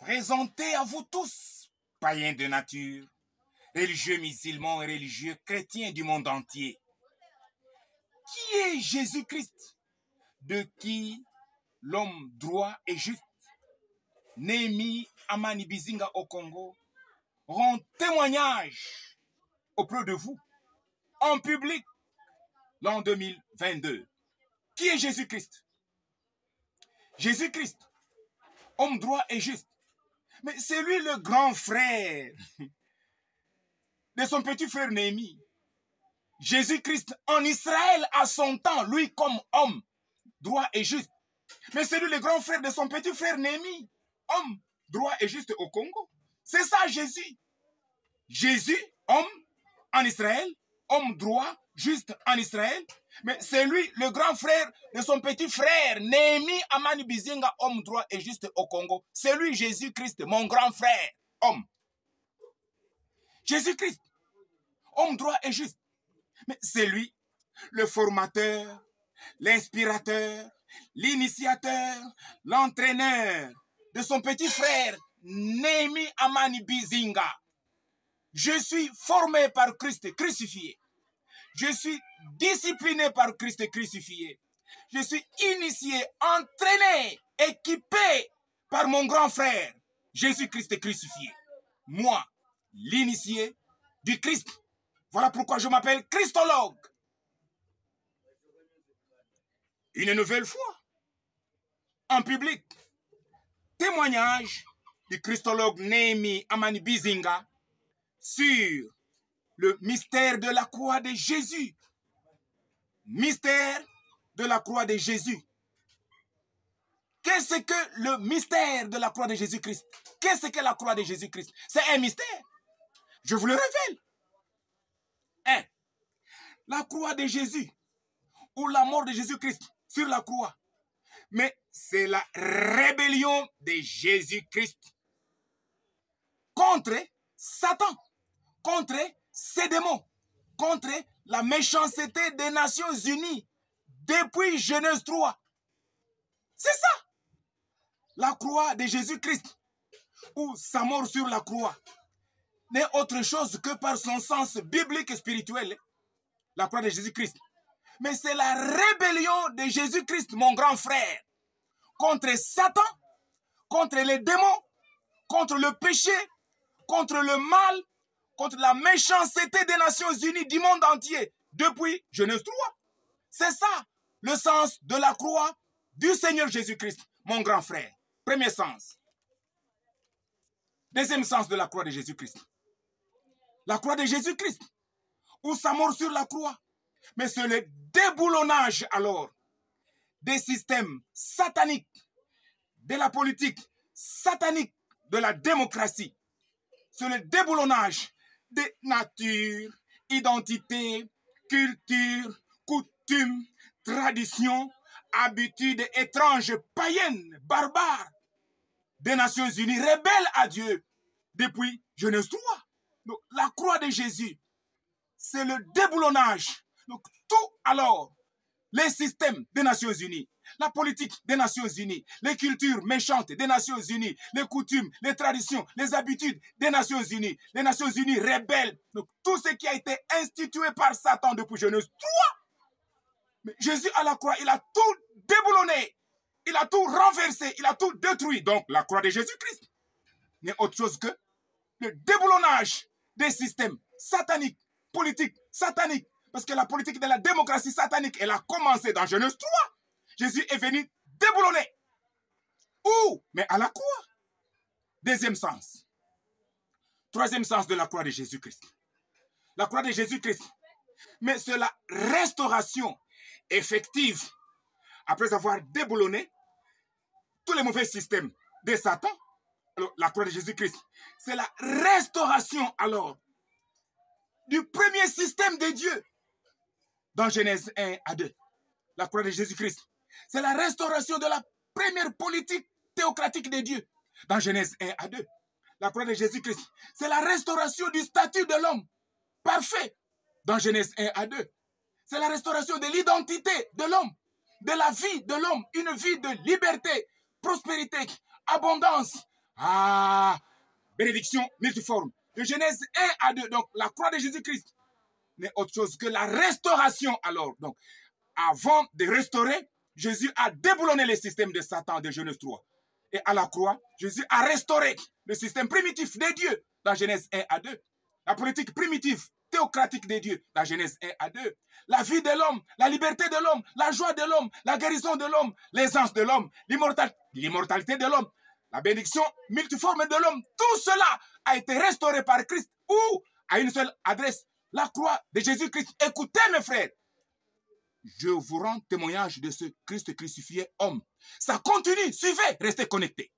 présenter à vous tous, païens de nature, religieux musulmans et religieux chrétiens du monde entier. Qui est Jésus-Christ, de qui l'homme droit et juste, Némi Amani Bizinga au Congo, rend témoignage auprès de vous, en public, l'an 2022. Qui est Jésus-Christ? Jésus-Christ, homme droit et juste. Mais c'est lui le grand frère de son petit frère Néhémie. Jésus-Christ en Israël à son temps, lui comme homme droit et juste. Mais c'est lui le grand frère de son petit frère Néhémie, homme droit et juste au Congo. C'est ça Jésus. Jésus, homme en Israël, homme droit, juste en Israël. Mais c'est lui le grand frère de son petit frère Néhémie Amani Bizinga, homme droit et juste au Congo. C'est lui Jésus-Christ, mon grand frère, homme. Jésus-Christ, homme droit et juste. Mais c'est lui le formateur, l'inspirateur, l'initiateur, l'entraîneur de son petit frère Néhémie Amani Bizinga. Je suis formé par Christ crucifié. Je suis discipliné par Christ crucifié. Je suis initié, entraîné, équipé par mon grand frère, Jésus-Christ crucifié. Moi, l'initié du Christ. Voilà pourquoi je m'appelle Christologue. Une nouvelle fois, en public, témoignage du Christologue Néhémie Amani Bizinga sur le mystère de la croix de Jésus. Mystère de la croix de Jésus. Qu'est-ce que le mystère de la croix de Jésus-Christ? Qu'est-ce que la croix de Jésus-Christ? C'est un mystère. Je vous le révèle. 1. La croix de Jésus, ou la mort de Jésus-Christ sur la croix. Mais c'est la rébellion de Jésus-Christ contre Satan, contre ses démons, contre la méchanceté des Nations Unies depuis Genèse 3. C'est ça. La croix de Jésus-Christ, ou sa mort sur la croix, n'est autre chose que par son sens biblique et spirituel, la croix de Jésus-Christ. Mais c'est la rébellion de Jésus-Christ, mon grand frère, contre Satan, contre les démons, contre le péché, contre le mal, contre la méchanceté des Nations Unies du monde entier depuis Genèse 3. C'est ça le sens de la croix du Seigneur Jésus-Christ, mon grand frère. Premier sens. Deuxième sens de la croix de Jésus-Christ. La croix de Jésus-Christ, ou sa mort sur la croix. Mais c'est le déboulonnage alors des systèmes sataniques, de la politique satanique, de la démocratie. C'est le déboulonnage des natures, identités, cultures, coutumes, traditions, habitudes étranges, païennes, barbares, des Nations Unies, rebelles à Dieu depuis Genèse 3. Donc, la croix de Jésus, c'est le déboulonnage. Donc, tout alors, les systèmes des Nations Unies, la politique des Nations Unies, les cultures méchantes des Nations Unies, les coutumes, les traditions, les habitudes des Nations Unies, les Nations Unies rebelles, donc tout ce qui a été institué par Satan depuis Genèse 3. Mais Jésus à la croix, il a tout déboulonné, il a tout renversé, il a tout détruit. Donc la croix de Jésus-Christ n'est autre chose que le déboulonnage des systèmes sataniques, politiques, sataniques. Parce que la politique de la démocratie satanique, elle a commencé dans Genèse 3. Jésus est venu déboulonner. Où? Mais à la croix. Deuxième sens. Troisième sens de la croix de Jésus-Christ. La croix de Jésus-Christ. Mais c'est la restauration effective après avoir déboulonné tous les mauvais systèmes de Satan. Alors, la croix de Jésus-Christ, c'est la restauration alors du premier système de Dieu dans Genèse 1 à 2. La croix de Jésus-Christ, c'est la restauration de la première politique théocratique de Dieu dans Genèse 1 à 2. La croix de Jésus-Christ, c'est la restauration du statut de l'homme parfait dans Genèse 1 à 2. C'est la restauration de l'identité de l'homme, de la vie de l'homme, une vie de liberté, prospérité, abondance, Ah, bénédiction multiforme. De Genèse 1 à 2, donc la croix de Jésus-Christ n'est autre chose que la restauration alors. Donc, avant de restaurer, Jésus a déboulonné le système de Satan de Genèse 3. Et à la croix, Jésus a restauré le système primitif des dieux dans Genèse 1 à 2. La politique primitive, théocratique des dieux dans Genèse 1 à 2. La vie de l'homme, la liberté de l'homme, la joie de l'homme, la guérison de l'homme, l'aisance de l'homme, l'immortalité de l'homme, la bénédiction multiforme de l'homme. Tout cela a été restauré par Christ ou à une seule adresse, la croix de Jésus-Christ. Écoutez mes frères, je vous rends témoignage de ce Christ crucifié homme. Ça continue, suivez, restez connectés.